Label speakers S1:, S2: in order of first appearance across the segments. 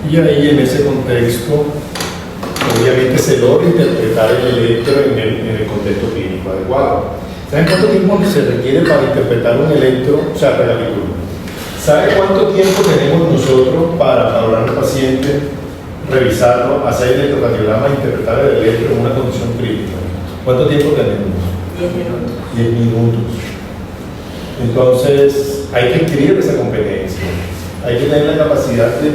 S1: Y ahí en ese contexto, obviamente se logra interpretar el electro en el contexto clínico adecuado. ¿Saben cuánto tiempo se requiere para interpretar un electro? O sea, recapitulo. ¿Sabe cuánto tiempo tenemos nosotros para valorar al paciente, revisarlo, hacer el electrocardiograma e interpretar el electro en una condición crítica? ¿Cuánto tiempo tenemos?
S2: 10 minutos.
S1: 10 minutos. Entonces, hay que adquirir esa competencia. Hay que tener la capacidad de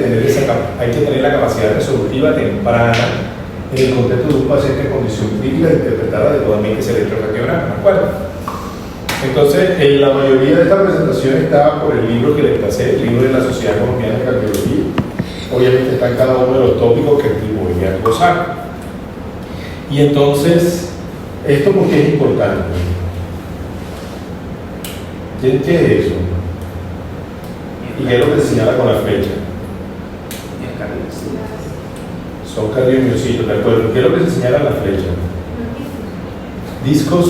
S1: hay que tener la capacidad resolutiva temprana en el contexto de un paciente en condición crítica de interpretar adecuadamente ese electrocardiograma, ¿de acuerdo? Entonces, la mayoría de esta presentación está por el libro que les pasé, el libro de la Sociedad Colombiana de Cardiología. Obviamente está en cada uno de los tópicos que voy a glosar. Y entonces, ¿esto por qué es importante? ¿Qué es eso? ¿Y qué es lo que se señala con la flecha? Son cardiomiocitos, ¿de acuerdo? ¿Qué es lo que se señala en la flecha? Discos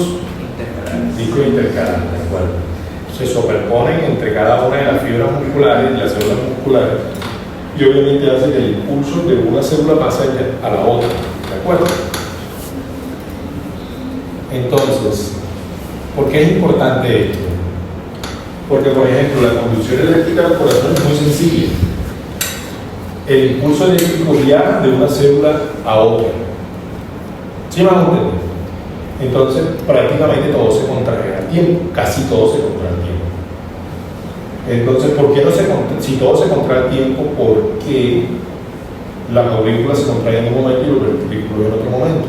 S1: intercalares, ¿de acuerdo? Se superponen entre cada una de las fibras musculares y las células musculares y obviamente hace que el impulso de una célula pase a la otra, ¿de acuerdo? Entonces, ¿por qué es importante esto? Porque, por ejemplo, la conducción eléctrica del corazón es muy sencilla. El impulso eléctrico viaja de una célula a otra. ¿Sí me van a entender? Entonces, prácticamente todo se contrae al tiempo, casi todo se contrae al tiempo. Entonces, ¿por qué no se contrae? Si todo se contrae al tiempo, ¿por qué las aurículas se contraen en un momento y los ventrículos en otro momento?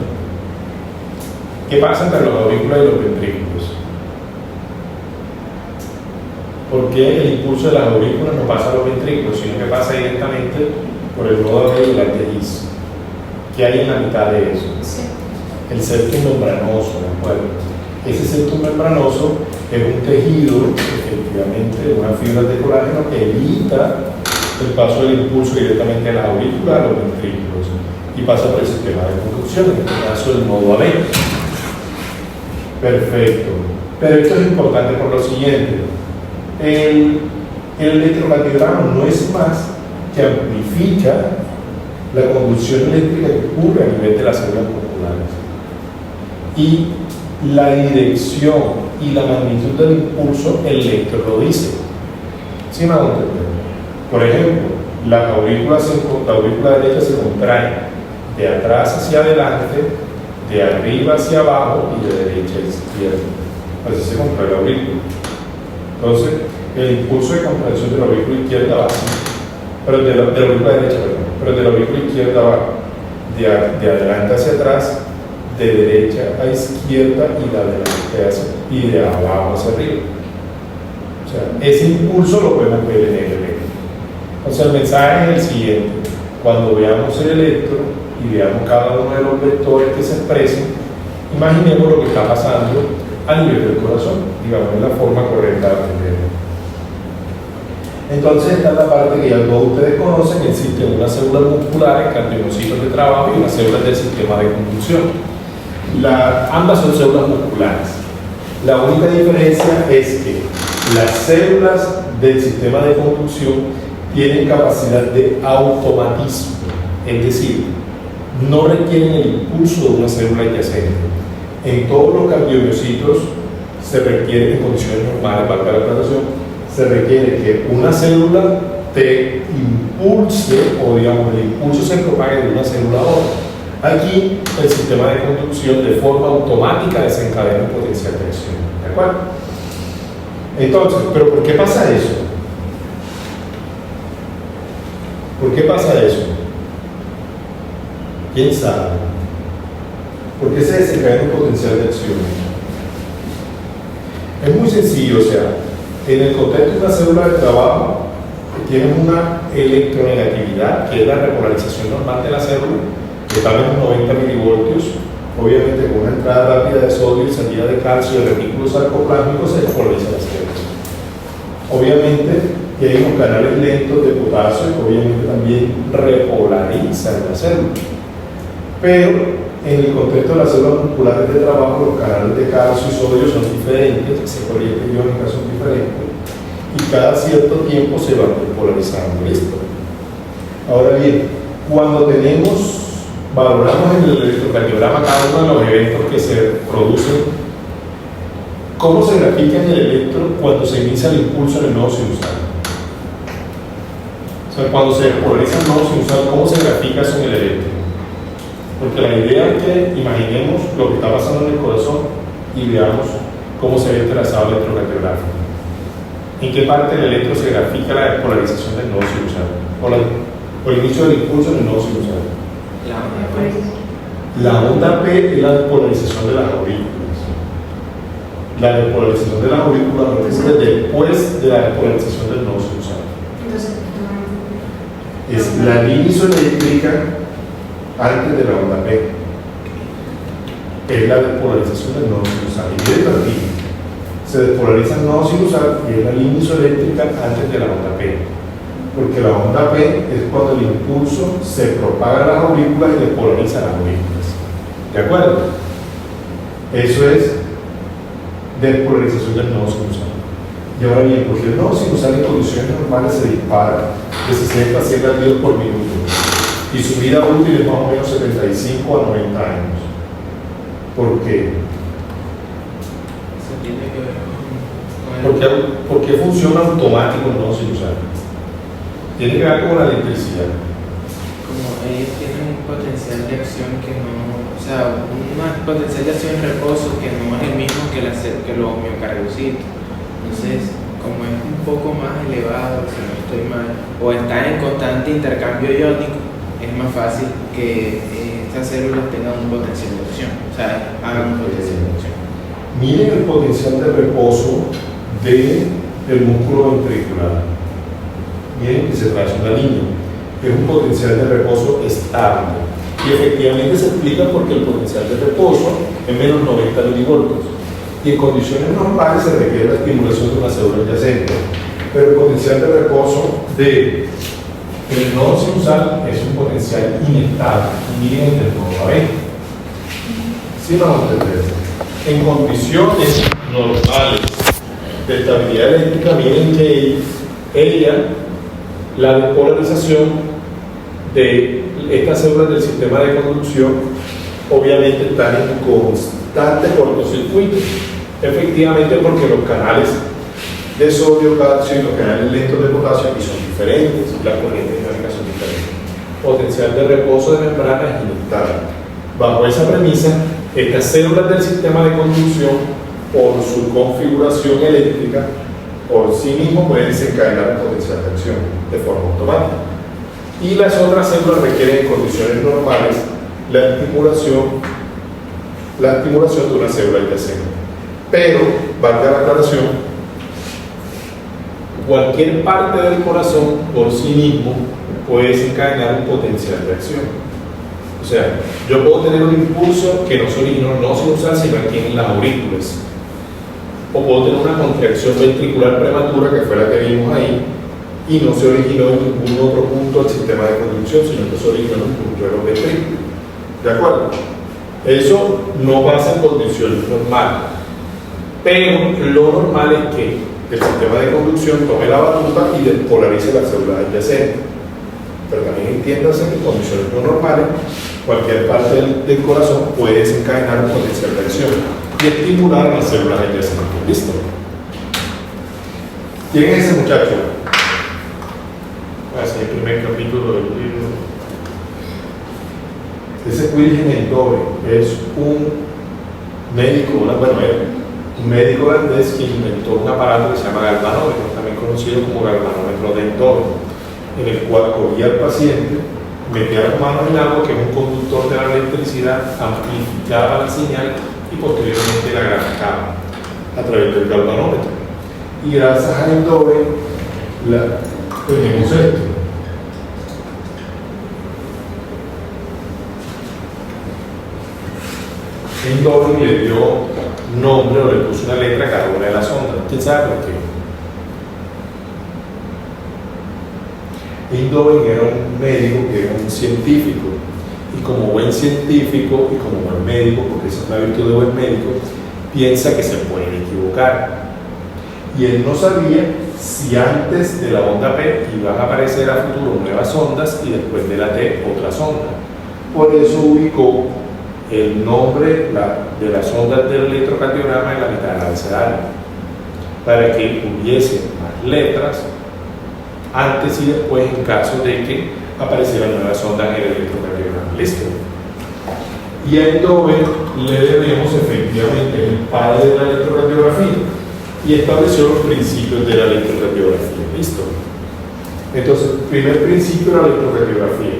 S1: ¿Qué pasa entre los aurículas y los ventrículos? ¿Por qué el impulso de las aurículas no pasa a los ventrículos, sino que pasa directamente por el nodo de la arteris? ¿Qué hay en la mitad de eso?
S2: Sí.
S1: El septum membranoso, ¿de acuerdo? Ese septum membranoso es un tejido, efectivamente, una fibra de colágeno que evita el paso del impulso directamente a la aurícula, a los ventrículos, y pasa por el sistema de conducción, en este caso el nodo AB. Perfecto. Pero esto es importante por lo siguiente. El electrocardiograma no es más que amplifica la conducción eléctrica que ocurre a nivel de las células musculares. Y la dirección y la magnitud del impulso, el electro lo dice. ¿Sí me van a entender? Por ejemplo, la aurícula derecha se contrae de atrás hacia adelante, de arriba hacia abajo y de derecha a izquierda. Así se contrae la aurícula. Entonces, el impulso de contracción de la aurícula izquierda va así, pero de la aurícula derecha, perdón, pero de la aurícula izquierda va de adelante hacia atrás, de derecha a izquierda y de abajo hacia arriba. O sea, ese impulso lo podemos ver en el electro. Entonces, el mensaje es el siguiente: cuando veamos el electro y veamos cada uno de los vectores que se expresan, imaginemos lo que está pasando a nivel del corazón, digamos, en la forma correcta de entenderlo. Entonces, esta es la parte que ya todos ustedes conocen: existen unas células musculares, cardiomiocitos de trabajo y unas células del sistema de conducción. Ambas son células musculares. La única diferencia es que las células del sistema de conducción tienen capacidad de automatismo, es decir, no requieren el impulso de una célula adyacente. En todos los cardiomiocitos se requiere, en condiciones normales, para la aclaración, se requiere que una célula te impulse, o digamos, el impulso se propague de una célula a otra. Aquí el sistema de conducción de forma automática desencadena un potencial de acción. ¿De acuerdo? Entonces, ¿pero por qué pasa eso? ¿Por qué pasa eso? ¿Quién sabe? ¿Por qué se desencadena un potencial de acción? Es muy sencillo, o sea, en el contexto de una célula de trabajo tiene una electronegatividad, que es la repolarización normal de la célula, que está en 90 milivoltios, obviamente con una entrada rápida de sodio y salida de calcio y el retículo sarcoplasmico se repolariza la célula. Obviamente que hay unos canales lentos de potasio que obviamente también repolarizan la célula. Pero en el contexto de las células musculares de trabajo, los canales de calcio y sodio son diferentes, las corrientes iónicas son diferentes, y cada cierto tiempo se van repolarizando. ¿Listo? Ahora bien, cuando valoramos en el electrocardiograma cada uno de los eventos que se producen, ¿cómo se grafica en el electro cuando se inicia el impulso en el nodo sinusal? O sea, cuando se polariza el nodo sinusal, ¿cómo se grafica eso en el electro? Porque la idea es que imaginemos lo que está pasando en el corazón y veamos cómo se ve el trazado electrocardiográfico. ¿En qué parte del electro se grafica la despolarización del nodo sinusal? O el inicio del impulso en el nodo sinusal. La onda P es la despolarización de las aurículas. La despolarización de las aurículas ocurre después de la despolarización del nodo sinusal. Es la línea isoeléctrica antes de la onda P. Es la despolarización del nodo sinusal. Y de aquí se despolariza el nodo sinusal y es la línea isoeléctrica antes de la onda P. Porque la onda P es cuando el impulso se propaga a las aurículas y despolariza las aurículas. ¿De acuerdo? Eso es despolarización del nodo sinusal. Y ahora bien, porque el nodo sinusal en condiciones normales se dispara de 60 a 100 latidos por minuto y su vida útil es más o menos 75 a 90 años. ¿Por qué?
S2: Eso tiene que ver con
S1: ¿Por qué funciona automático el nodo sinusal? Tiene que ver con la electricidad.
S2: como ellos tienen un potencial de acción que no, o sea, un potencial de acción en reposo que no es el mismo que los miocardiocitos. Entonces, como es un poco más elevado, si no estoy mal, o está en constante intercambio iónico, es más fácil que estas células tengan un potencial de acción, o sea, hagan un potencial de acción.
S1: Miren el potencial de reposo del músculo ventricular. Miren que se traza una línea. Es un potencial de reposo estable. Y efectivamente se explica porque el potencial de reposo es menos 90 milivoltios. Y en condiciones normales se requiere la estimulación de una célula adyacente. Pero el potencial de reposo del nodo sinusal es un potencial inestable. Miren el nodo A. ¿Sí vamos a entender? En condiciones normales de estabilidad eléctrica, miren que la despolarización de estas células del sistema de conducción obviamente están en constante cortocircuito. Efectivamente, porque los canales de sodio, calcio y los canales lentos de potasio aquí son diferentes, las corrientes dinámicas son diferentes. Potencial de reposo de membrana es inestable. Bajo esa premisa, estas células del sistema de conducción, por su configuración eléctrica, por sí mismo pueden desencadenar un potencial de acción de forma automática. Y las otras células requieren en condiciones normales la estimulación de una célula adyacente. Pero, valga la aclaración, cualquier parte del corazón por sí mismo puede desencadenar un potencial de acción. O sea, yo puedo tener un impulso que no se originó no sinusal, sino aquí en las aurículas. O puedo tener una contracción ventricular prematura, que fue la que vimos ahí, y no se originó en ningún otro punto del sistema de conducción, sino que se originó en un punto de los ventrículos. ¿De acuerdo? Eso no pasa en condiciones normales. Pero lo normal es que el sistema de conducción tome la batuta y despolarice las células adyacentes. Pero también entiéndase que en condiciones no normales, cualquier parte del corazón puede desencadenar un potencial de acción y estimular a las células adyacentes. ¿Listo? ¿Quién es ese muchacho? Ese es el primer capítulo del libro. Ese Wilhelm Einthoven es un médico, un médico holandés que inventó un aparato que se llama galvanómetro, también conocido como galvanómetro de Einthoven, en el cual cogía al paciente, metía las manos en agua, que es un conductor de la electricidad, amplificaba la señal y posteriormente la graficaba a través del galvanómetro. Y gracias a Einthoven tenemos esto. Einthoven le dio nombre o le puso una letra a cada una de las ondas. ¿Quién sabe por qué? Einthoven era un médico que era un científico, y como buen científico y como buen médico, porque esa es la virtud de buen médico, piensa que se puede equivocar. Y él no sabía si antes de la onda P iban a aparecer a futuro nuevas ondas y después de la T otras ondas. Por eso ubicó el nombre de las ondas del electrocardiograma en la mitad del abecedario, para que hubiese más letras antes y después en caso de que aparecieran nuevas ondas en el electrocardiograma. ¿Listo? Y a Eindhoven le debemos efectivamente el padre de la electrocardiografía y estableció los principios de la electrocardiografía. ¿Listo? Entonces, primer principio de la electrocardiografía.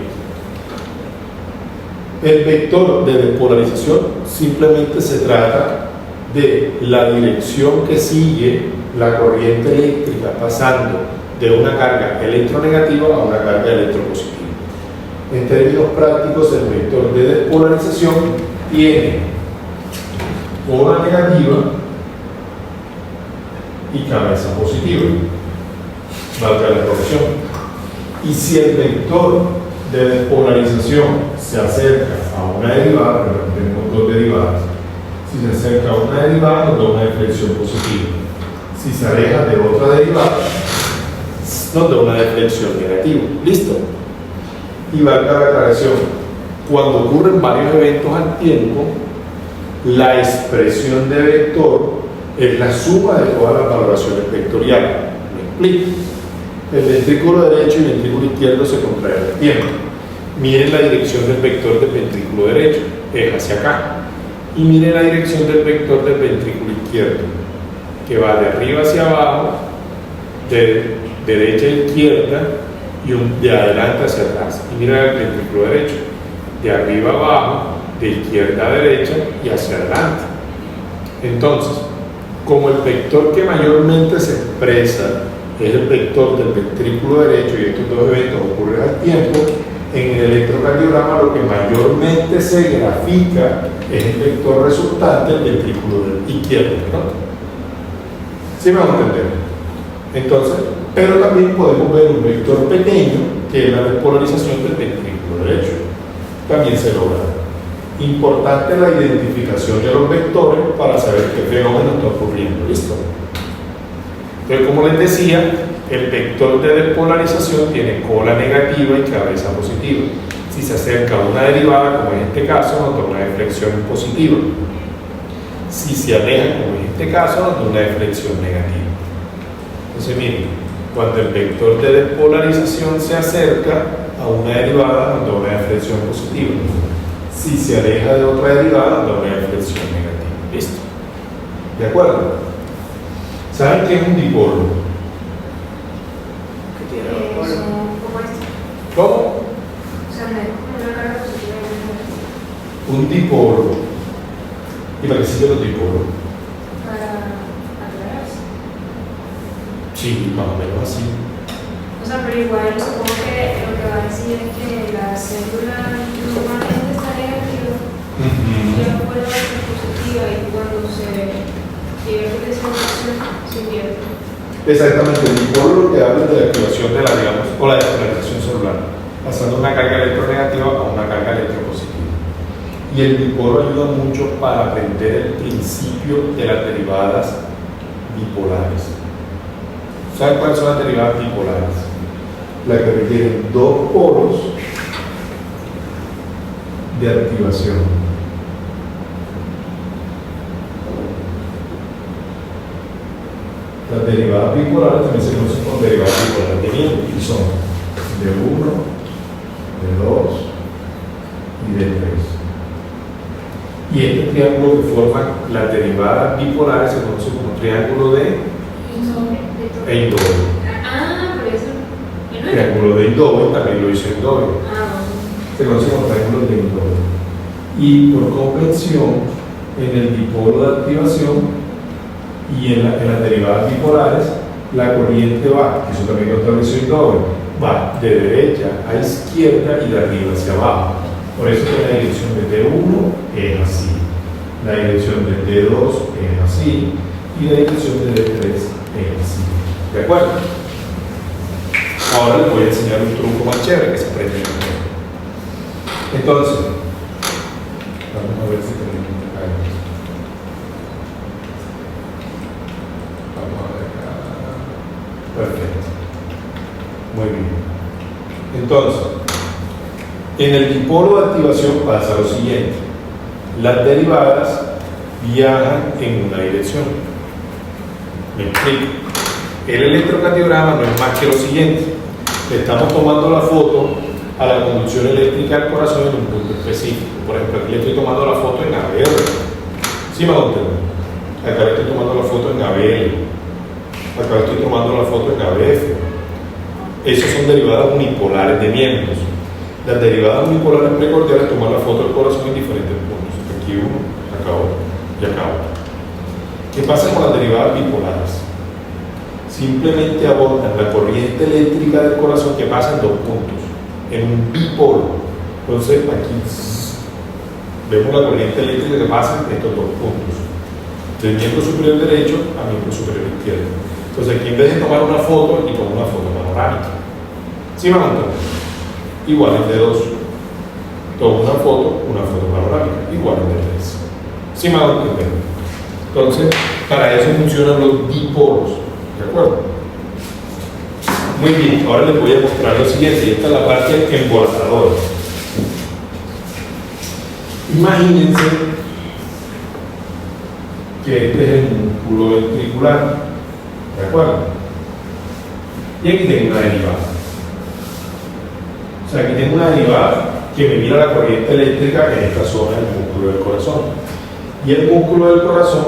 S1: El vector de despolarización simplemente se trata de la dirección que sigue la corriente eléctrica pasando de una carga electronegativa a una carga electropositiva. En términos prácticos, el vector de despolarización tiene cola negativa y cabeza positiva, valga la corrección. Y si el vector de despolarización se acerca a una derivada, pero tenemos dos derivadas, si se acerca a una derivada nos da una deflexión positiva, si se aleja de otra derivada nos da una deflexión negativa. ¿Listo? Y valga la aclaración, cuando ocurren varios eventos al tiempo, la expresión de vector es la suma de todas las valoraciones vectoriales. Me explico. El ventrículo derecho y el ventrículo izquierdo se contraen al tiempo. Miren la dirección del vector del ventrículo derecho, es hacia acá. Y miren la dirección del vector del ventrículo izquierdo, que va de arriba hacia abajo, de derecha a izquierda y de adelante hacia atrás. Y miren el ventrículo derecho, de arriba a abajo, de izquierda a derecha y hacia adelante. Entonces, como el vector que mayormente se expresa es el vector del ventrículo derecho y estos dos eventos ocurren al tiempo, en el electrocardiograma lo que mayormente se grafica es el vector resultante del ventrículo izquierdo, ¿no? ¿Sí me van a entender? Entonces, pero también podemos ver un vector pequeño que es la despolarización del ventrículo derecho. También se logra. Importante la identificación de los vectores para saber qué fenómeno está ocurriendo. ¿Listo? Entonces, como les decía, el vector de despolarización tiene cola negativa y cabeza positiva. Si se acerca a una derivada, como en este caso, nos da una deflexión positiva. Si se aleja, como en este caso, nos da una deflexión negativa. Entonces, miren, cuando el vector de despolarización se acerca a una derivada, nos da una deflexión positiva. Si se aleja de otra derivada, nos da una deflexión negativa. ¿Listo? ¿De acuerdo? ¿Saben qué es un dipolo?
S3: Son como esto.
S1: ¿Cómo?
S3: O sea, no es como una carga positiva y una negativa.
S1: Un dipolo. ¿Y para qué sirven los dipolos?
S3: Para aclararse.
S1: Sí, más o menos así.
S3: O sea, pero igual supongo que lo que va a decir es que la célula normalmente está negativa y la puede ser positiva y cuando se pierde esa relación se pierde.
S1: Exactamente, el dipolo lo que habla es de la activación de la, digamos, o la despolarización celular, pasando una carga electronegativa a una carga electropositiva. Y el dipolo ayuda mucho para aprender el principio de las derivadas bipolares. ¿Saben cuáles son las derivadas bipolares? Las que requieren dos polos de activación. Las derivadas bipolares también se conocen como derivadas bipolares de Mie y son de 1, de 2 y de 3. Y este triángulo que forman las derivadas bipolares se conoce como triángulo de Eindhoven.
S3: Ah, por eso.
S1: Triángulo de Eindhoven también lo hizo Eindhoven. Se conoce como triángulo de Eindhoven. Y por convención, en el dipolo de activación y en las derivadas bipolares, la corriente va, eso también lo estableció Eindhoven, va de derecha a izquierda y de arriba hacia abajo. Por eso que la dirección de T1 es así, la dirección de T2 es así y la dirección de T3 es así. ¿De acuerdo? Ahora les voy a enseñar un truco más chévere que se aprende. Entonces, vamos a ver si tenemos acá. Vamos a ver acá. Entonces, en el dipolo de activación pasa lo siguiente. Las derivadas viajan en una dirección. Me explico. El electrocardiograma no es más que lo siguiente. Estamos tomando la foto a la conducción eléctrica del corazón en un punto específico. Por ejemplo, aquí le estoy tomando la foto en ABR. ¿Sí me va a entender? Acá le estoy tomando la foto en ABL. Acá le estoy tomando la foto en ABF. Esas son derivadas unipolares de miembros. Las derivadas unipolares precordiales toman la foto del corazón en diferentes puntos. Aquí uno, acá otro y acá otro. ¿Qué pasa con las derivadas bipolares? Simplemente abordan la corriente eléctrica del corazón que pasa en dos puntos, en un bipolo. Entonces aquí vemos la corriente eléctrica que pasa en estos dos puntos, del miembro superior derecho a miembro superior izquierdo. Entonces aquí en vez de tomar una foto, y tomo una foto panorámica. ¿Sí me van a entender? Igual en de dos. Tomo una foto panorámica, igual en de tres. ¿Sí me van a entender? Entonces, para eso funcionan los dipolos. ¿De acuerdo? Muy bien, ahora les voy a mostrar lo siguiente, y esta es la parte embolatadora. Imagínense que este es el músculo ventricular, ¿de acuerdo? Y aquí tengo una derivada. O sea, aquí tengo una derivada que me mira la corriente eléctrica en esta zona del músculo del corazón. Y el músculo del corazón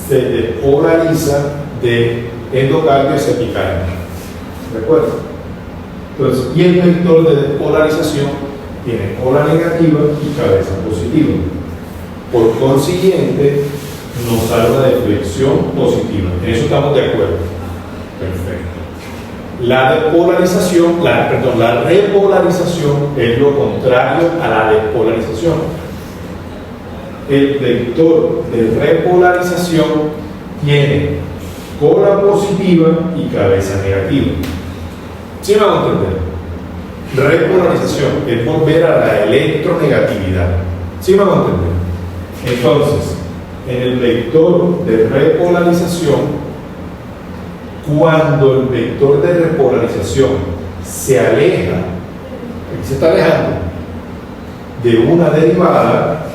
S1: se despolariza de endocardio hacia epicardio. ¿De acuerdo? Entonces, y el vector de despolarización tiene cola negativa y cabeza positiva. Por consiguiente, nos da una deflexión positiva. En eso estamos de acuerdo. Perfecto. La repolarización es lo contrario a la despolarización. El vector de repolarización tiene cola positiva y cabeza negativa. ¿Sí me van a entender? Repolarización es volver a la electronegatividad. ¿Sí me van a entender? Entonces, en el vector de repolarización, cuando el vector de repolarización se aleja, aquí se está alejando de una derivada,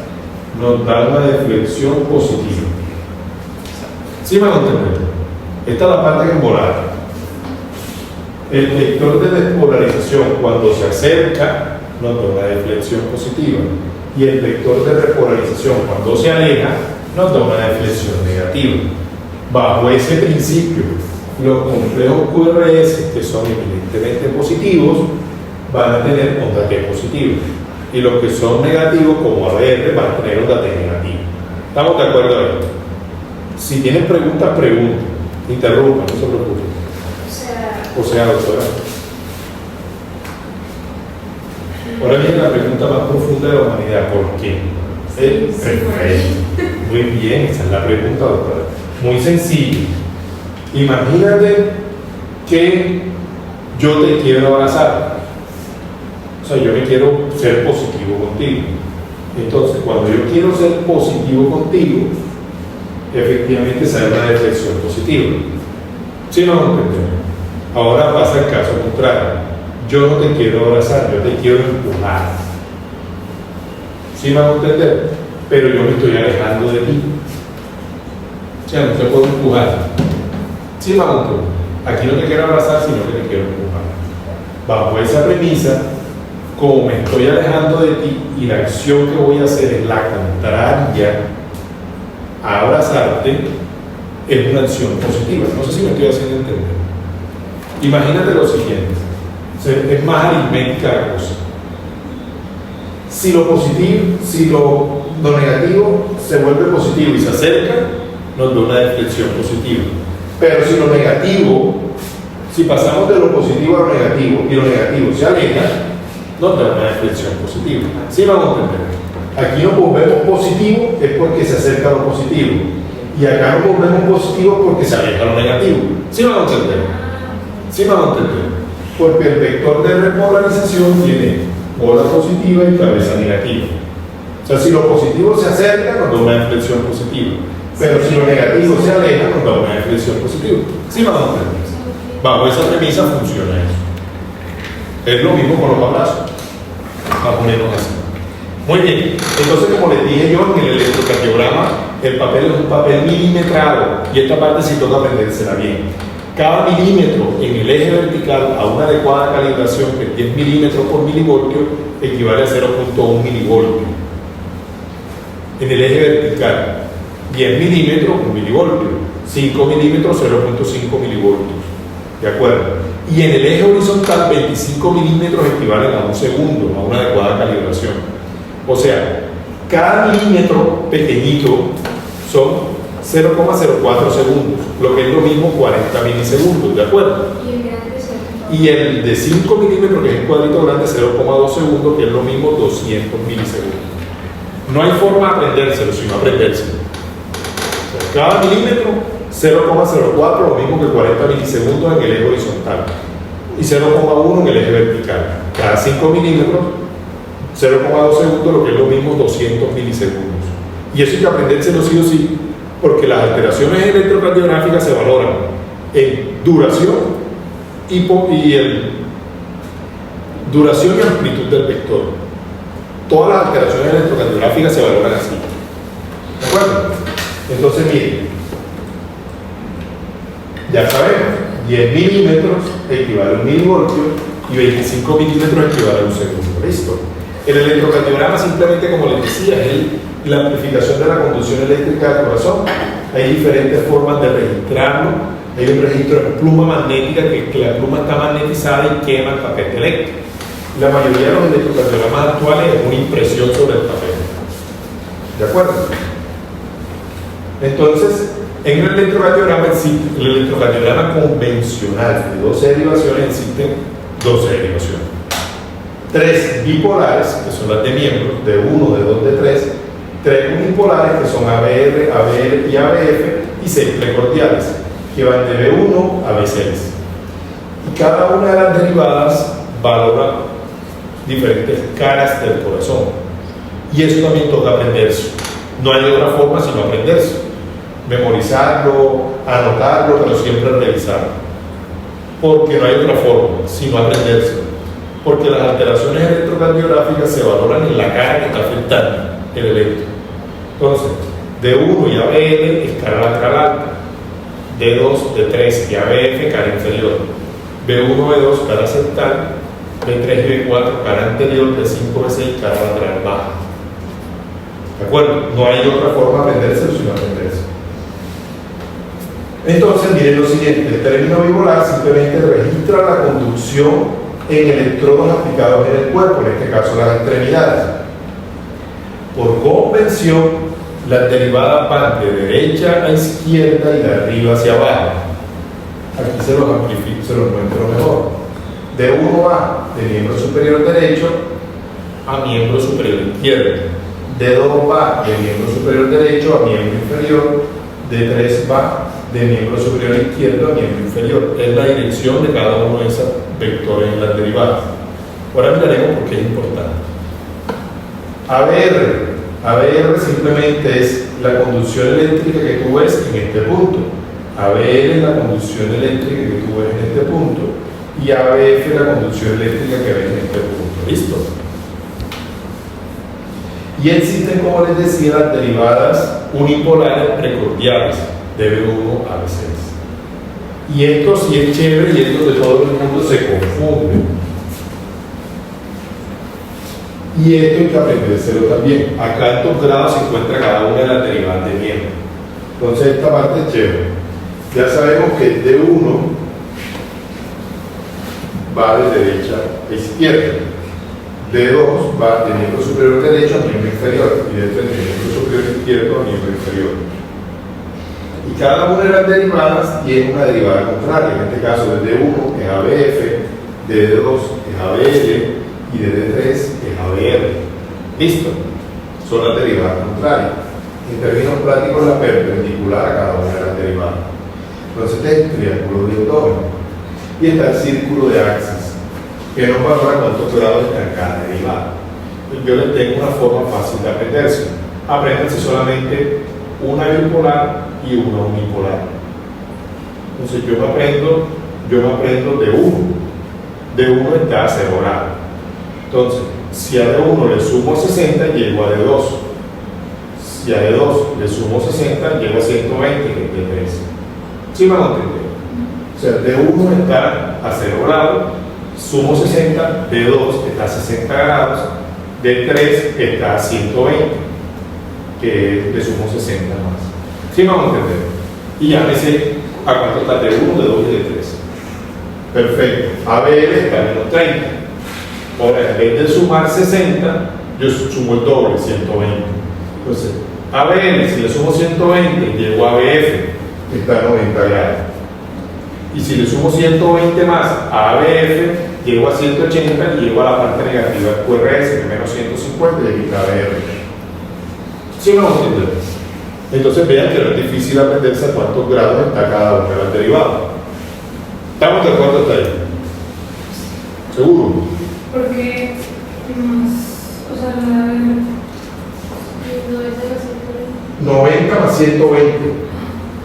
S1: nos da una deflexión positiva. ¿Sí me van a entender? Esta es la parte que embolar. El vector de despolarización, cuando se acerca, nos da una deflexión positiva. Y el vector de repolarización, cuando se aleja, nos da una deflexión negativa. Bajo ese principio, los complejos QRS, que son eminentemente positivos, van a tener onda T positiva. Y los que son negativos, como ABR, van a tener onda T negativa. ¿Estamos de acuerdo ahí? Si tienen preguntas, pregunten. Interrumpan, no se preocupen. O sea, doctora. Ahora viene la pregunta más profunda de la humanidad. ¿Por qué? Perfecto. Muy bien, esa es la pregunta, doctora. Muy sencillo. Imagínate que yo te quiero abrazar. O sea, yo me quiero ser positivo contigo. Entonces, cuando yo quiero ser positivo contigo, efectivamente sale una deflexión positiva. ¿Sí me van a entender? Ahora pasa el caso contrario. Yo no te quiero abrazar, yo te quiero empujar. ¿Sí me van a entender? Pero yo me estoy alejando de ti. O sea, no te puedo empujar. ¿Sí me van a entender? Aquí no te quiero abrazar, sino que te quiero empujar. Bajo esa premisa, como me estoy alejando de ti y la acción que voy a hacer es la contraria a abrazarte, es una acción positiva. No sé si me estoy haciendo entender. Imagínate lo siguiente, es más aritmética la cosa. Si lo positivo, si lo negativo se vuelve positivo y se acerca, nos da una deflexión positiva. Pero si lo negativo, si pasamos de lo positivo a lo negativo y lo negativo se aleja, nos da una deflexión positiva. ¿Sí vamos a entender? Aquí nos volvemos positivos es porque se acerca a lo positivo. Y acá nos volvemos positivos porque se aleja a lo negativo. ¿Sí vamos a entender? ¿Sí vamos a entender? Porque el vector de repolarización tiene bola positiva y cabeza negativa. O sea, si lo positivo se acerca, nos da una deflexión positiva. Pero si lo negativo se aleja, nos da una deflexión positiva. ¿Sí vamos a entender? Bajo esa premisa funciona eso. Es lo mismo con los abrazos. Más o menos así. Muy bien. Entonces, como les dije yo, en el electrocardiograma, el papel es un papel milimetrado. Y esta parte sí toca aprendérsela bien. Cada milímetro en el eje vertical a una adecuada calibración, que es 10 milímetros por milivoltio, equivale a 0.1 milivoltio. En el eje vertical, 10 milímetros, 1 milivoltio. 5 milímetros, 0.5 milivoltios. ¿De acuerdo? Y en el eje horizontal, 25 milímetros equivalen a 1 segundo, a una adecuada calibración. O sea, cada milímetro pequeñito son 0,04 segundos, lo que es lo mismo 40 milisegundos, ¿de acuerdo? Y el de 5 milímetros, que es el cuadrito grande, 0,2 segundos, que es lo mismo 200 milisegundos. No hay forma de aprendérselo, sino aprendérselo. O sea, cada milímetro, 0,04, lo mismo que 40 milisegundos en el eje horizontal. Y 0,1 en el eje vertical. Cada 5 milímetros, 0,2 segundos, lo que es lo mismo 200 milisegundos. Y eso hay que aprendérselo sí o sí, porque las alteraciones electrocardiográficas se valoran en duración duración y amplitud del vector. Todas las alteraciones electrocardiográficas se valoran así. ¿De acuerdo? Entonces, miren, ya sabemos, 10 milímetros equivale a 1 milivoltio y 25 milímetros equivale a 1 segundo. ¿Listo? El electrocardiograma simplemente, como les decía, es la amplificación de la conducción eléctrica del corazón. Hay diferentes formas de registrarlo. Hay un registro en pluma magnética, que la pluma está magnetizada y quema el papel eléctrico. La mayoría de los electrocardiogramas actuales es una impresión sobre el papel. ¿De acuerdo? Entonces, en el electrocardiograma convencional de 12 derivaciones existen 12 derivaciones. 3 bipolares, que son las de miembros, de 1, de 2, de 3. 3 unipolares, que son ABR, ABL y ABF, y 6 precordiales, que van de B1 a B6. Y cada una de las derivadas valora diferentes caras del corazón. Y eso también toca aprenderse. No hay otra forma sino aprenderse. Memorizarlo, anotarlo, pero siempre revisarlo. Porque no hay otra forma sino aprenderse. Porque las alteraciones electrocardiográficas se valoran en la cara que está afectando el electro. Entonces, D1 y ABL es cara lateral alta, D2, D3 y ABF cara inferior, B1, B2 cara septal, B3 y B4 cara anterior, B5, B6 cara lateral baja. ¿De acuerdo? No hay otra forma de aprenderse sino aprenderse. Entonces, miren lo siguiente: el término bipolar simplemente registra la conducción en electrodos aplicados en el cuerpo, en este caso las extremidades. Por convención, las derivadas van de derecha a izquierda y de arriba hacia abajo. Aquí se los amplifico, se los muestro mejor. De 1 va de miembro superior derecho a miembro superior izquierdo. De 2 va de miembro superior derecho a miembro inferior. De 3 va de miembro superior izquierdo a miembro inferior. Es la dirección de cada uno de esos vectores en las derivadas. Ahora miraremos por qué es importante. ABR simplemente es la conducción eléctrica que tú ves en este punto. ABL es la conducción eléctrica que tú ves en este punto. Y ABF es la conducción eléctrica que ves en este punto. ¿Listo? Y existen, como les decía, las derivadas unipolares precordiales de B1 a B6. Y esto sí es chévere y esto de todo el mundo se confunde. Y esto hay que aprendérselo también. Acá en 2 grados se encuentra cada una de las derivadas de miembro. Entonces esta parte es chévere. Ya sabemos que D1 va de derecha a izquierda. D2 va de miembro superior derecho a miembro inferior. Y de miembro superior izquierdo a miembro inferior. Y cada una de las derivadas tiene una derivada contraria. En este caso, de D1 es ABF, de D2 es ABL y de D3 es ABR. ¿Listo? Son las derivadas contrarias. En términos prácticos, la perpendicular a cada una de las derivadas. Entonces, este es el triángulo diautómico. Y está el círculo de Axis, que nos valora cuántos grados está en cada derivada. Yo les tengo una forma fácil de aprenderse. Apréndanse solamente una bipolar y una unipolar. Entonces yo me aprendo de 1. D1 está a 0 grados. Entonces, si a D1 le sumo 60, llego a D2. Si a D2 le sumo 60, llego a 120, que es D3. ¿Sí me van a entender? O sea, D1 está a 0 grados, sumo 60, D2 está a 60 grados, D3 está a 120, que le sumo 60 más. ¿Sí me van a entender? Y ya me sé a cuánto está D1, D2 y D3. Perfecto. ABL está a menos 30. Ahora, en vez de sumar 60, yo sumo el doble, 120. Entonces, ABL, si le sumo 120, llego a ABF, que está a 90 grados. Y si le sumo 120 más a ABF, llego a 180 y llego a la parte negativa del QRS, que es menos 150, y aquí está ABR. ¿Sí me vamos a entender? Entonces vean que no es difícil aprenderse a cuántos grados está cada una de las derivadas. ¿Estamos de acuerdo hasta ahí? ¿Seguro?
S3: Porque más, o sea, la
S1: 90 más 120.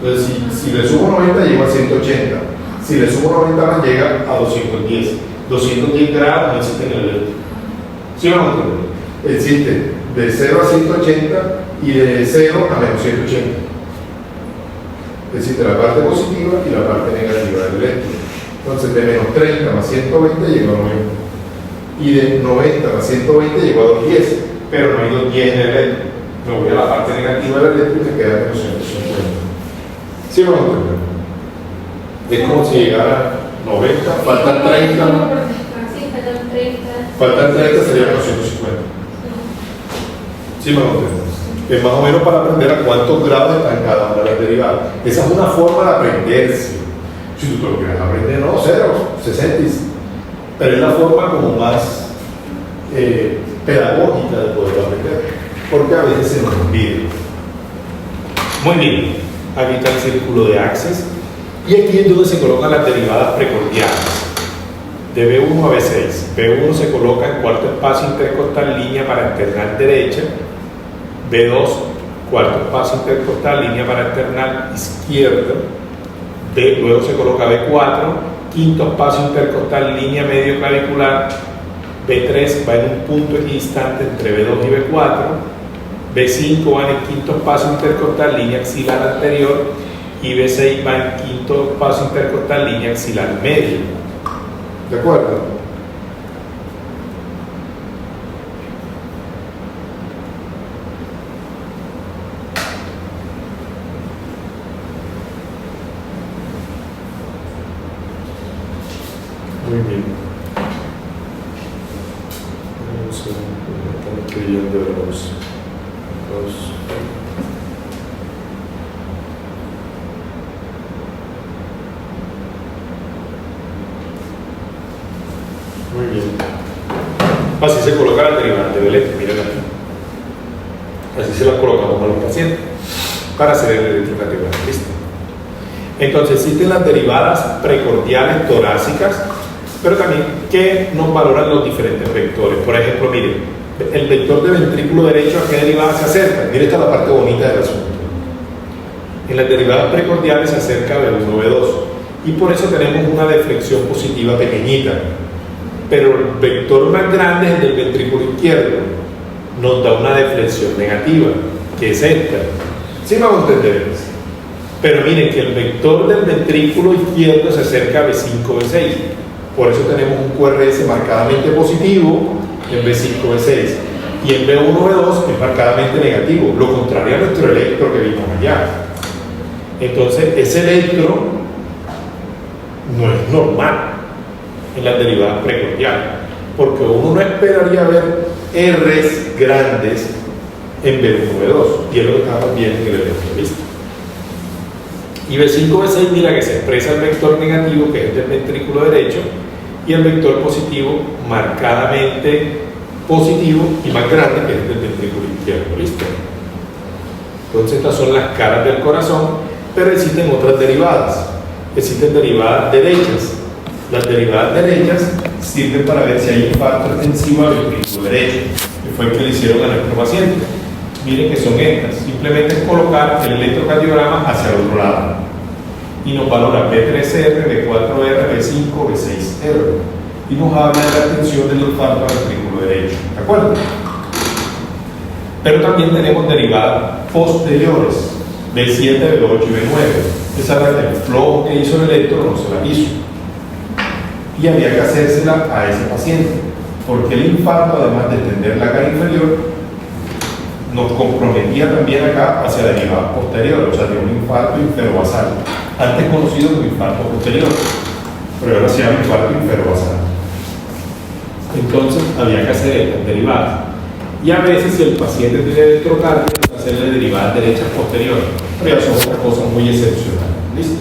S1: Entonces, si le sumo 90, llego a 180. Si le sumo 90 más, llega a 210. 210 grados no existen en el electro. ¿Sí o no? Existe de 0 a 180 y de 0 a menos 180. Existe la parte positiva y la parte negativa del electro. Entonces, de menos 30 más 120 llegó a 90. Y de 90 más 120 llegó a 210. Pero no hay 210 en el electro. Me voy a la parte negativa del electro y me queda menos 150. ¿Sí vamos a entender? Es como si llegara 90, faltan 30. Faltan 30 sería menos 150. ¿Sí me vamos a entender? Es más o menos para aprender a cuántos grados están cada una de las derivadas. Esa es una forma de aprenderse. Si tú te lo quieres aprender, no, 0, 60. Pero es la forma como más pedagógica de poder aprender, porque a veces se nos olvida. Muy bien, aquí está el círculo de Access y aquí es donde se colocan las derivadas precordiales de B1 a B6. B1 se coloca en cuarto espacio intercostal, línea para external derecha. B2, cuarto espacio intercostal, línea para external izquierda. Luego se coloca B4, quinto espacio intercostal, línea medio clavicular. B3 va en un punto equidistante entre B2 y B4. B5 va en el quinto espacio intercostal, línea axilar anterior. Y B6 va en el quinto espacio intercostal, línea axilar medio. ¿De acuerdo? Muy bien. Están escribiendo los muy bien. Así se coloca la derivada de electro, miren aquí. Así se la colocamos a los pacientes para hacer el electrocardiograma. ¿Listo? Entonces existen las derivadas precordiales torácicas, pero también que nos valoran los diferentes vectores. Por ejemplo, miren, el vector de ventrículo derecho, ¿a qué derivada se acerca? Miren, esta es la parte bonita del asunto. En las derivadas precordiales se acerca B1, B2, y por eso tenemos una deflexión positiva pequeñita. Pero el vector más grande es el del ventrículo izquierdo, nos da una deflexión negativa, que es esta. ¿Sí me van a entender? Pero miren que el vector del ventrículo izquierdo se acerca a B5, B6. Por eso tenemos un QRS marcadamente positivo en B5, B6. Y en B1, B2 es marcadamente negativo, lo contrario a nuestro electro que vimos allá. Entonces, ese electro no es normal en las derivadas precordiales, porque uno no esperaría ver R's grandes en B1, B2, y es lo que estamos viendo en el electro, ¿listo? Y B5, B6, mira que se expresa el vector negativo, que es el del ventrículo derecho, y el vector positivo marcadamente positivo y más grande, que es el del ventrículo izquierdo, ¿listo? Entonces estas son las caras del corazón, pero existen otras derivadas. Existen derivadas derechas. Las derivadas derechas sirven para ver si hay infarto extensivo al ventrículo derecho, que fue el que le hicieron a nuestro paciente. Miren que son estas. Simplemente es colocar el electrocardiograma hacia el otro lado y nos valora B3R, B4R, B5, B6R, y y nos habla de la extensión del infarto al ventrículo derecho. ¿De acuerdo? Pero también tenemos derivadas posteriores, B7, B8 y B9. Esa era el flow que hizo el electro, no se la hizo. Y había que hacérsela a ese paciente, porque el infarto, además de tender la cara inferior, nos comprometía también acá hacia derivadas posteriores, o sea, de un infarto inferobasal, antes conocido como infarto posterior, pero ahora se llama infarto inferobasal. Entonces había que hacer estas derivadas. Y a veces, si el paciente tiene electrocardia, hacerle derivadas derechas posteriores, pero ya son otra cosa muy excepcional. ¿Listo?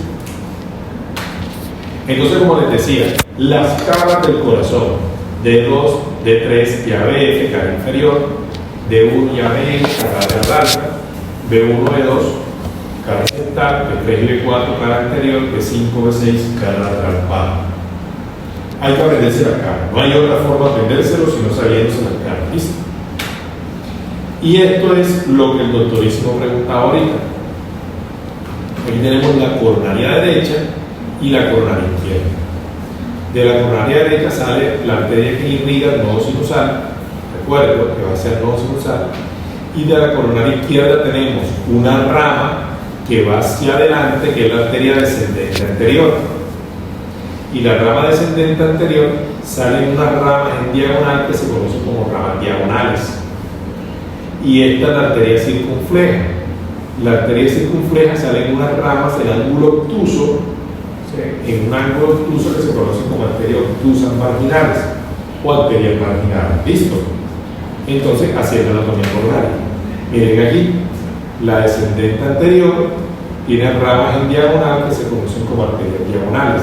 S1: Entonces, como les decía, las caras del corazón, D2, D3 y ABF, cara inferior, D1 y AB, cara larga, B1, B2, cara central, B3 y B4, cara anterior, B5, B6, cara lateral baja. Hay que aprenderse la cara, no hay otra forma de aprendérselo sino sabiéndose la cara. ¿Listo? Y esto es lo que el doctorísimo preguntaba ahorita. Aquí tenemos la coronaria derecha y la coronaria izquierda. De la coronaria derecha sale la arteria que irriga el nodo sinusal, recuerdo que va a ser nodo sinusal, y de la coronaria izquierda tenemos una rama que va hacia adelante, que es la arteria descendente anterior. Y la rama descendente anterior sale en unas ramas en diagonal que se conocen como ramas diagonales. Y esta es la arteria circunfleja. La arteria circunfleja sale en unas ramas en ángulo obtuso, en un ángulo obtuso que se conoce como arterias obtusas marginales o arterias marginales. ¿Listo? Entonces, así es la anatomía coronaria. Miren aquí, la descendente anterior tiene ramas en diagonal que se conocen como arterias diagonales,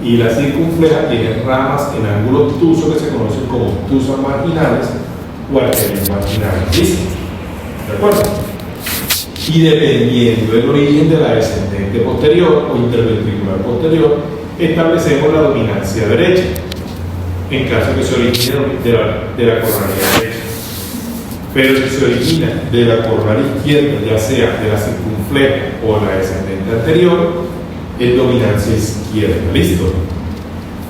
S1: y la circunfleja tiene ramas en ángulo obtuso que se conocen como obtusas marginales o arterias marginales. ¿Listo? ¿De acuerdo? Y dependiendo del origen de la descendente posterior o interventricular posterior, establecemos la dominancia derecha, en caso que se origine de la coronaria derecha. Pero si se origina de la coronaria izquierda, ya sea de la circunfleja o la descendente anterior, es dominancia izquierda. ¿Listo?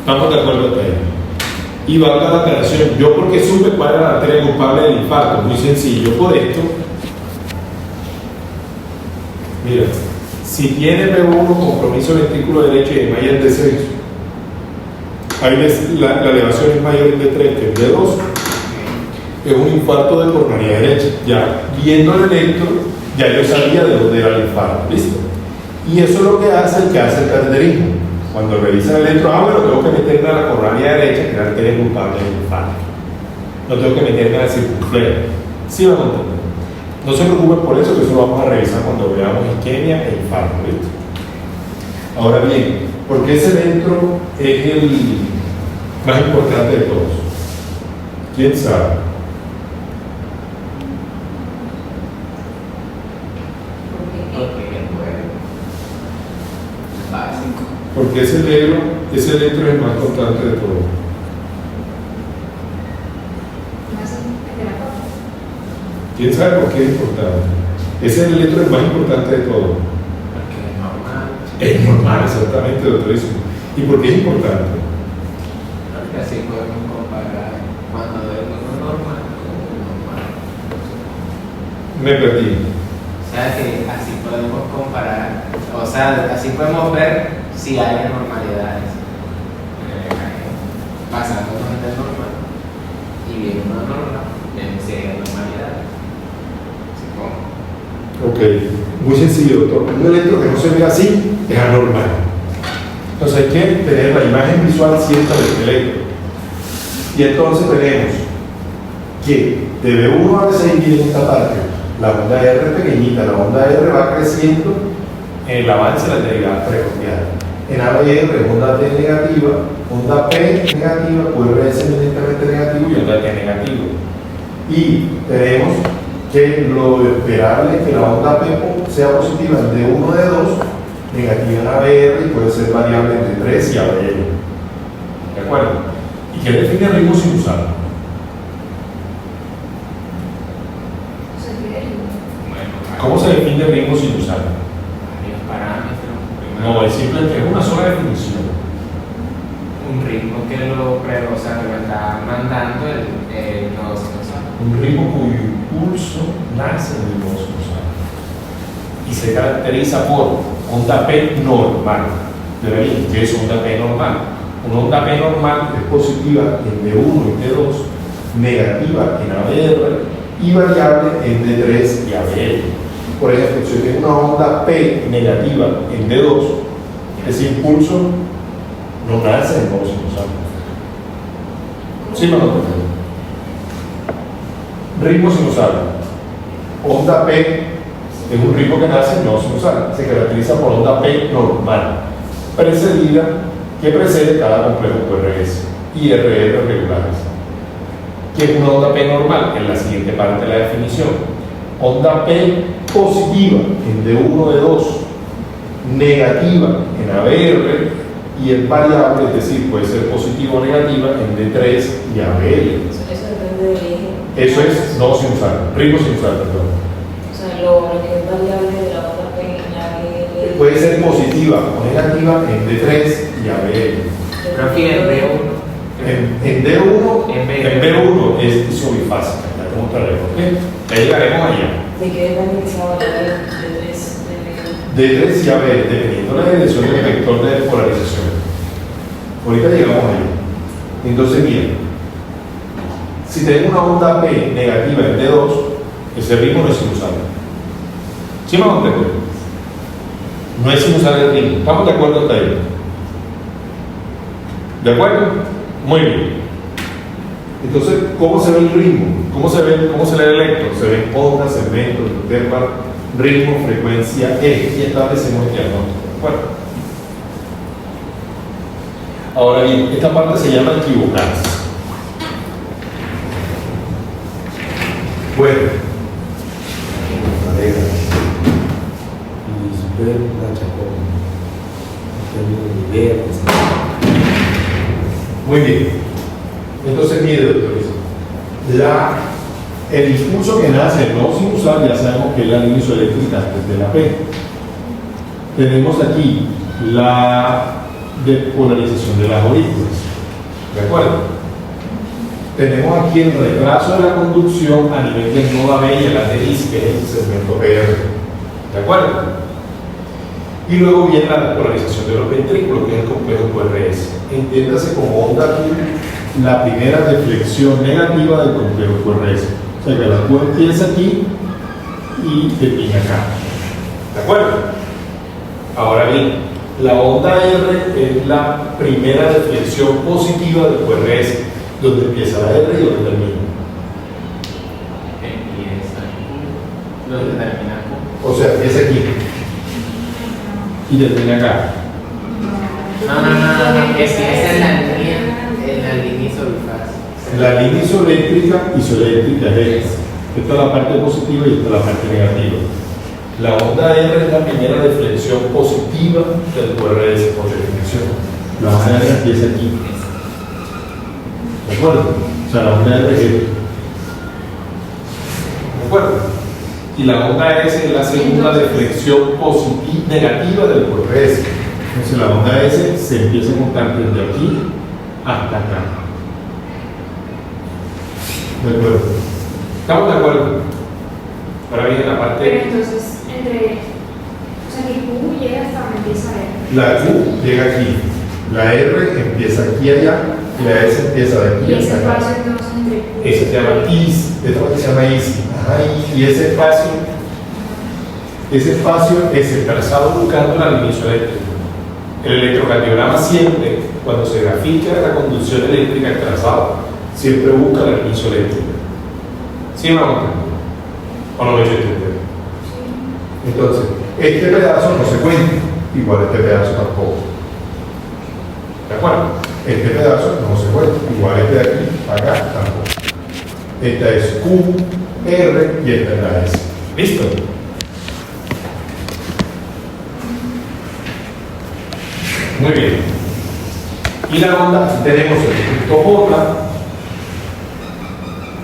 S1: ¿Estamos de acuerdo hasta ahí? Y valga la aclaración, yo porque supe cuál era la arteria culpable del infarto, muy sencillo, por esto. Mira, si tiene P1 compromiso ventrículo derecho y hay el descenso, ahí la elevación es mayor en D3 que en D2, es un infarto de coronaria derecha. Ya viendo el electro, ya yo sabía de dónde era el infarto. ¿Listo? Y eso es lo que hace el cateterismo. Cuando revisa el electro, bueno, tengo que meterme a la coronaria derecha, que es la arteria culpable del infarto. No tengo que meterme a la circunfleja. ¿Sí van a entender? No se preocupen por eso, que eso lo vamos a revisar cuando veamos isquemia e infarto. ¿Listo? Ahora bien, ¿por qué ese electro es el más importante de todos? ¿Quién sabe? Porque ese electro es el más importante de todos. ¿Quién sabe por qué es importante? Ese es el electro más importante de todos.
S2: Porque es normal.
S1: Es normal, exactamente, doctorísimo. ¿Y por qué es importante?
S2: Porque así podemos comparar cuando es normal con normal.
S1: Me perdí.
S2: O sea que así podemos comparar, o sea, así podemos ver si hay anormalidades en el EKG, pasándonos de normal y viene una normal, vemos si hay anormalidades.
S1: Ok, muy sencillo, doctor. Un electro que no se ve así es anormal. Entonces hay que tener la imagen visual cierta del electro. Y entonces tenemos que de B1 a B6 viene esta parte. La onda R es pequeñita, la onda R va creciendo en el avance de las derivadas precordiales. En ABR, onda T negativa, onda P negativa, QRS eminentemente negativo y onda T negativo. Y tenemos que lo esperable es que la onda P sea positiva en D1, D2, negativa en ABR y puede ser variable entre 3 y ABR. ¿De acuerdo? ¿Y qué define el ritmo sinusal? ¿Cómo se define el ritmo sinusal?
S2: Varios parámetros.
S1: No, es simplemente una sola definición.
S2: Un ritmo que o sea, que lo está mandando el nodo sinusal.
S1: Un ritmo cuyo impulso nace en el nodo sinusal y se caracteriza por onda P normal. ¿De bien? ¿Qué es onda P normal? Una onda P normal es positiva en D1 y D2, negativa en ABR y variable en D3 y ABL. Por ejemplo, si yo tengo una onda P negativa en D2, ese impulso no nace en el nodo sinusal. ¿Sí me lo entiendo? Ritmo sinusal. Onda P es un ritmo que nace en nodo sinusal. Se caracteriza por onda P normal, precedida, que precede cada complejo QRS y RR regulares. ¿Qué es una onda P normal? En la siguiente parte de la definición. Onda P positiva en D1, D2, negativa en ABR y es variable, es decir, puede ser positiva o negativa en D3 y ABL.
S4: Eso depende del eje.
S1: Eso es nodo sinusal, ritmo sinusal, perdón.
S4: O sea, lo que es variable de la onda P en la
S1: Puede ser positiva o negativa en D3 y ABL.
S2: Pero aquí en B1.
S1: En D1, en B1 es subifásica, ya te mostraré por qué. Ya llegaremos allá.
S4: ¿De qué depende que sea variable de 3?
S1: D3 y ABL, dependiendo de la dirección del vector de polarización. Ahorita llegamos allá. Entonces, miren, si tengo una onda P negativa en D2, ese ritmo no es sinusal. ¿Sí me vamos a entender? No es sinusal el ritmo. ¿Estamos de acuerdo hasta ahí? ¿De acuerdo? Muy bien. Entonces, ¿cómo se ve el ritmo? ¿Cómo se lee el electro? Se ven ondas, segmentos, intervalo, ritmo, frecuencia, eje, y establecemos el diagnóstico. ¿De acuerdo? Ahora bien, esta parte se llama equivocarse. Bueno, muy bien. Entonces, mire, doctor, el impulso que nace en nodo sinusal ya sabemos que es la línea isoeléctrica antes de la P. Tenemos aquí la despolarización de las aurículas. ¿De acuerdo? Tenemos aquí el retraso de la conducción a nivel del nodo AB y el lateris, que es el segmento PR. ¿De acuerdo? Y luego viene la despolarización de los ventrículos, que es el complejo QRS. Entiéndase como onda Q, la primera deflexión negativa del complejo QRS. O sea que la Q empieza aquí y termina acá. ¿De acuerdo? Ahora bien, la onda R es la primera deflexión positiva del QRS, donde empieza la R y donde termina.
S2: ¿Dónde termina?
S1: O sea, empieza aquí y termina acá.
S2: No, esa es la línea isoeléctrica.
S1: La línea isoeléctrica es esta. Esta es la parte positiva y esta es la parte negativa. La onda R es la primera deflexión positiva del QRS por definición. La onda R empieza aquí. ¿De acuerdo? O sea, la onda R es esta. ¿De acuerdo? Y la onda S es la segunda deflexión positiva negativa del QRS. Entonces la onda S se empieza a contar desde aquí hasta acá. ¿De acuerdo? ¿Estamos de acuerdo? Ahora viene la parte.
S3: Pero entonces, o sea, que Q llega hasta donde empieza R.
S1: La Q llega aquí, la R empieza aquí allá y la S empieza de aquí
S3: Y ese
S1: hasta acá.
S3: espacio entonces entre Q.
S1: Ese se llama IS, esta parte se llama IS. Ajá, y ese espacio es el trazado buscando la línea isoeléctrica. El electrocardiograma siempre, cuando se grafica la conducción eléctrica, el trazado, siempre busca la línea isoeléctrica. ¿Sí me vamos a entender? ¿O no me he hecho entender? Entonces, este pedazo no se cuenta, igual este pedazo tampoco. ¿De acuerdo? Este pedazo no se cuenta, igual este de aquí, acá tampoco. Esta es Q, R y esta es la S. ¿Listo? Muy bien. Y la onda, tenemos el punto J,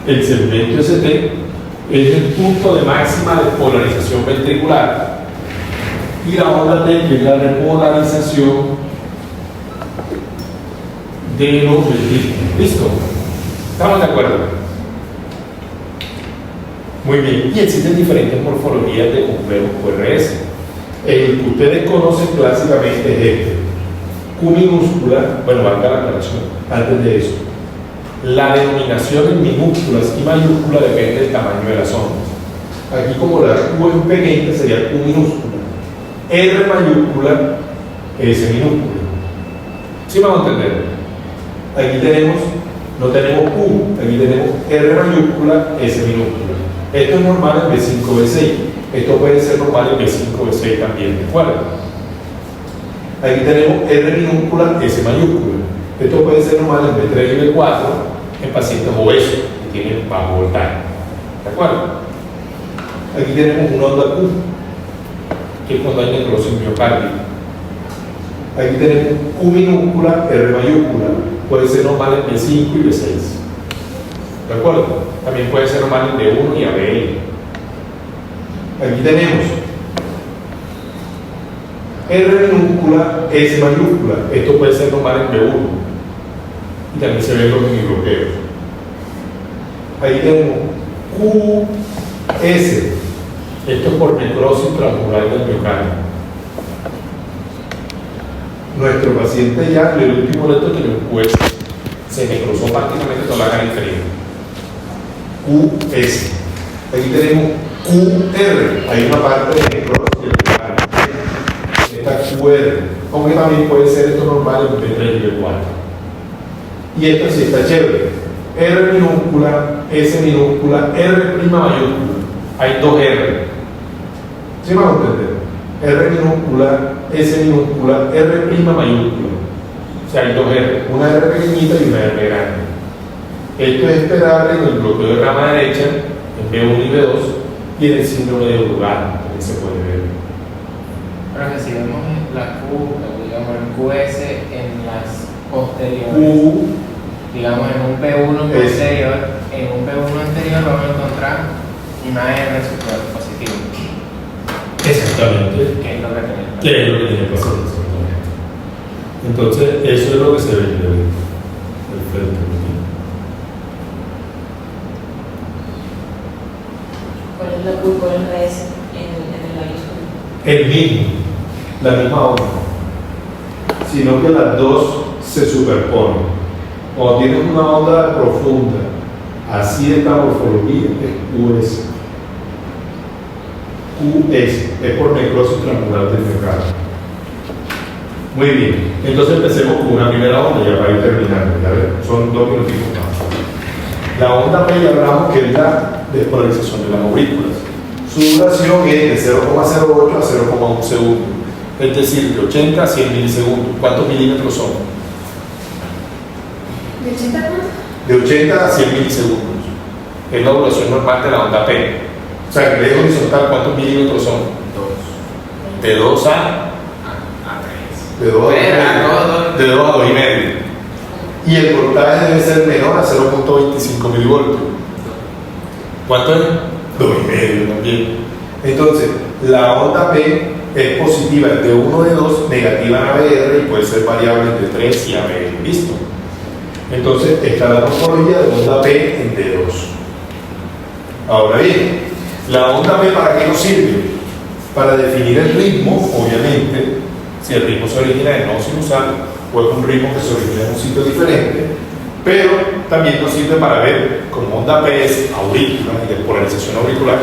S1: el segmento ST, es el punto de máxima despolarización ventricular. Y la onda T, que es la repolarización de logaritmo. ¿Listo? ¿Estamos de acuerdo? Muy bien. Y existen diferentes morfologías de complejos QRS. El que ustedes conocen clásicamente es este. Q minúscula, bueno, valga la aclaración, antes de eso. La denominación en minúsculas y mayúsculas depende del tamaño de las ondas. Aquí, como la Q es pequeña, sería Q minúscula. R mayúscula, S minúscula. ¿Sí vamos a entender? Aquí tenemos, no tenemos Q, aquí tenemos R mayúscula, S minúscula. Esto es normal en B5, B6. Esto puede ser normal en B5, B6 también, ¿de acuerdo? Aquí tenemos R minúscula, S mayúscula. Esto puede ser normal en B3 y B4 en pacientes obesos que tienen bajo voltaje. ¿De acuerdo? Aquí tenemos una onda Q, que es cuando hay necrosis miocárdica. Aquí tenemos Q minúscula, R mayúscula. Puede ser normal en B5 y B6. ¿De acuerdo? También puede ser normal en B1 y ABL. Aquí tenemos R minúscula, S mayúscula. Esto puede ser normal en B1. Y también se ven los minibloqueos. Ahí tenemos QS. Esto es por necrosis transmural del miocardio. Nuestro paciente ya, el último reto que le QS, se necrosó prácticamente toda la cara inferior. QS. Aquí tenemos QR. Hay una parte de necrosis del miocardio. Esta QR, aunque también puede ser esto normal en B3 y B4. Y esta sí está chévere. R minúscula, S minúscula, R mayúscula. Hay dos R. ¿Sí me van a entender? R minúscula, S minúscula, R mayúscula. O sea, hay dos R. Una R pequeñita y una R grande. Esto es esperable en el bloqueo de rama derecha, en B1 y B2, y en el síndrome de Urban, también se puede ver.
S2: Pero que si vemos la Q, digamos el QS en las posteriores, digamos en un P1 posterior, en un P1 anterior vamos a encontrar una R super positiva.
S1: Exactamente.
S2: ¿Qué es lo que tenemos?
S1: ¿Qué es lo que tiene que pasar? Exactamente. Entonces, eso es lo que se ve en el frente.
S4: ¿Cuál es la Q y cuál es la S en el mayúsculo?
S1: El mismo, la misma onda, sino que las dos se superponen. Cuando tienes una onda profunda, así esta morfología es QS. QS es por necrosis transmural del miocardio. Muy bien, entonces empecemos con una primera onda ya para ir terminando. Ya ven, son 2 minutitos más. La onda P ya hablamos que es la despolarización de las aurículas. Su duración es de 0,08 a 0,1 segundo, es decir, de 80 a 100 milisegundos. ¿Cuántos milímetros son?
S3: ¿De 80 cuánto?
S1: De 80 a 100 milisegundos. Es la duración normal de la onda P. O sea, que el eje horizontal, ¿cuántos milímetros son?
S2: 2.
S1: De 2 a
S2: 3.
S1: De 2 a 2,5. Y el voltaje debe ser menor a 0,25 milivoltios. ¿Cuánto es? 2,5 también. Entonces, la onda P es positiva de 1 de 2, negativa en ABR y puede ser variable de 3 y ABR. ¿Listo? Entonces, está la morfología de onda P en D2. Ahora bien, la onda P ¿para qué nos sirve? Para definir el ritmo, obviamente, si el ritmo se origina en no sinusal o es un ritmo que se origina en un sitio diferente, pero también nos sirve para ver, como onda P es aurícula y de polarización auricular,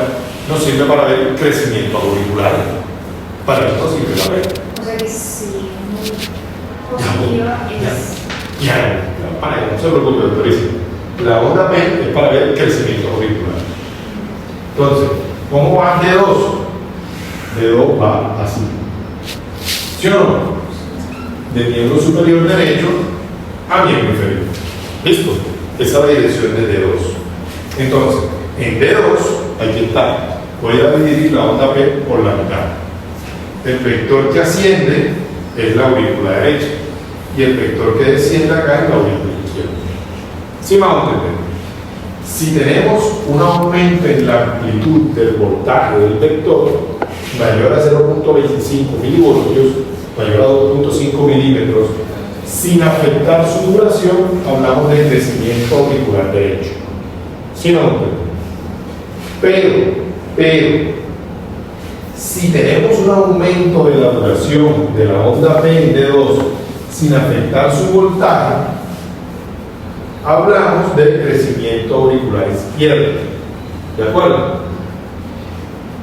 S1: nos sirve para ver el crecimiento auricular. Para eso sirve la P.
S3: O sea que si es muy positiva es...
S1: Ya, para que no se preocupe, doctorísimo. La onda P es para ver el crecimiento auricular. Entonces, ¿cómo va D2? D2 va así. ¿Sí o no? De miembro superior derecho a miembro inferior. ¿Listo? Esa es la dirección de D2. Entonces, en D2, aquí está. Voy a dividir la onda P por la mitad. El vector que asciende es la aurícula derecha y el vector que desciende acá es la aurícula izquierda. ¿Sí vamos a entender? Si tenemos un aumento en la amplitud del voltaje del vector mayor a 0,25 milivoltios, mayor a 2,5 milímetros, sin afectar su duración, hablamos de crecimiento auricular derecho. ¿Sí o no? Pero, si tenemos un aumento de la duración de la onda P en D2 sin afectar su voltaje, hablamos del crecimiento auricular izquierdo. ¿De acuerdo?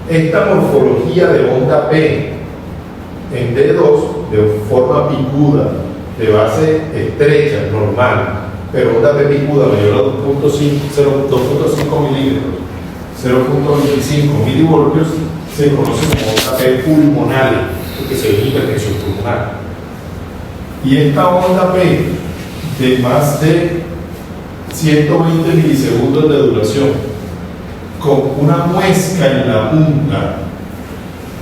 S1: Esta morfología de onda P en D2 de forma picuda, de base estrecha, normal, pero onda P picuda mayor a 2.5 milímetros, 0.25 milivoltios, se conoce como onda P pulmonar, porque se limita a tensión pulmonar. Y esta onda P de más de 120 milisegundos de duración, con una muesca en la punta,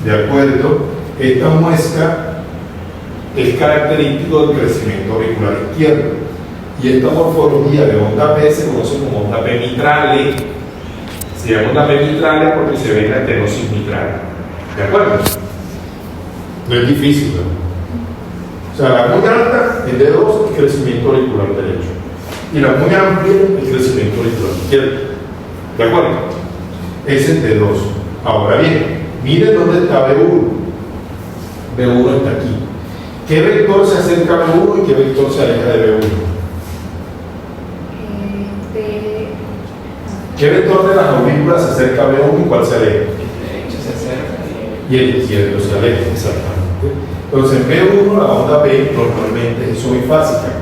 S1: ¿de acuerdo? Esta muesca es característico del crecimiento auricular izquierdo. Y esta morfología de onda P se conoce como onda P mitrale. Se llama onda P mitrale porque se ve en la estenosis mitral. ¿De acuerdo? No es difícil, ¿no? O sea, la muy alta, el D2, el crecimiento auricular derecho. Y la muy amplia, el crecimiento auricular izquierdo. ¿De acuerdo? Ese es D2. Ahora bien, miren dónde está B1. B1 está aquí. ¿Qué vector se acerca a B1 y qué vector se aleja de B1? ¿Qué vector de las aurículas se acerca a B1 y cuál se aleja?
S2: El derecho se acerca
S1: Y el izquierdo se aleja, exactamente. Entonces, B1, la onda P, normalmente es subifásica.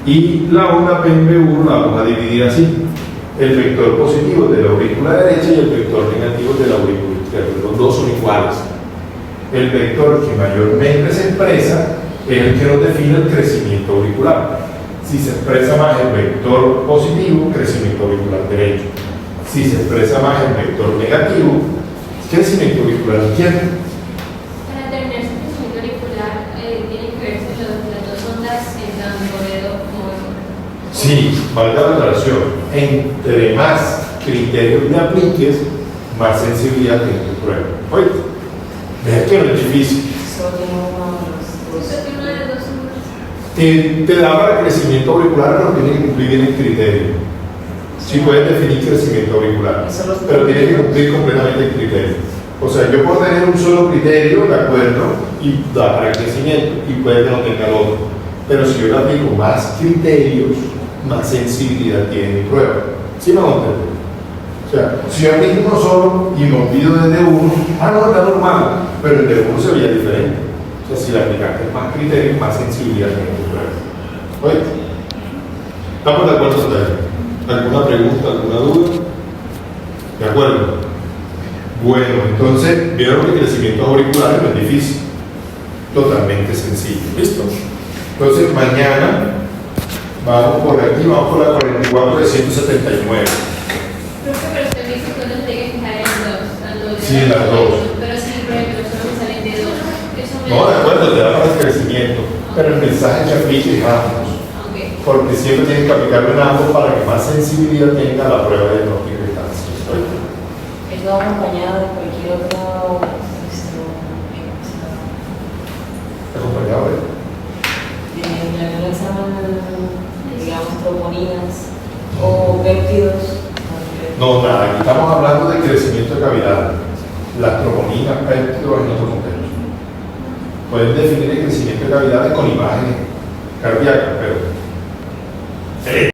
S1: Y la onda P en B1 la vamos a dividir así. El vector positivo de la aurícula derecha y el vector negativo de la aurícula izquierda. Los dos son iguales. El vector que mayormente se expresa es el que nos define el crecimiento auricular. Si se expresa más el vector positivo, crecimiento auricular derecho. Si se expresa más el vector negativo, crecimiento auricular izquierdo.
S3: Para determinar su crecimiento auricular, tienen que verse las dos ondas en tanto dedo como
S1: Sí, valga la aclaración. Entre más criterios le apliques, más sensibilidad tiene tu prueba. Oye, es que no es difícil.
S4: Solo tiene uno de los dos.
S3: Eso tiene una de dos ondas.
S1: Te da para crecimiento auricular, pero tiene que cumplir bien el criterio. Sí puedes definir crecimiento auricular, pero tiene que cumplir completamente el criterio. O sea, yo puedo tener un solo criterio, de acuerdo, y da para el crecimiento, y puede que no tenga el otro. Pero si yo le aplico más criterios, más sensibilidad tiene mi prueba. ¿Sí me entiendes? O sea, si yo aplico uno solo y me olvido de D1, no, está normal, pero el D1 se veía diferente. O sea, si le aplicaste más criterios, más sensibilidad tiene tu prueba. ¿Oye? ¿Estamos de acuerdo hasta ahí? ¿Alguna pregunta, alguna duda? ¿De acuerdo? Bueno, entonces, vieron que el crecimiento auricular no es difícil. Totalmente sencillo. ¿Listo? Entonces, mañana vamos por aquí, vamos por la 44 de 179.
S3: Profe, pero usted me dice que uno se tiene que fijar en dos.
S1: Sí, en las dos.
S3: Pero si, por ejemplo, solo me salen de dos. Eso me
S1: No, de acuerdo, te da para el crecimiento. Pero el mensaje que aplique es ambos.
S3: Ok.
S1: Porque siempre tienes que aplicarlo en ambos para que más sensibilidad tenga la prueba de diagnóstico de cáncer.
S4: Esto va acompañado de cualquier otro
S1: ¿Acompañado de?
S4: en el examen, digamos, troponinas o péptidos.
S1: No, nada, aquí estamos hablando de crecimiento de cavidad. Las troponinas, péptidos en otro contexto. Pueden definir el crecimiento de cavidades con imágenes cardíacas, pero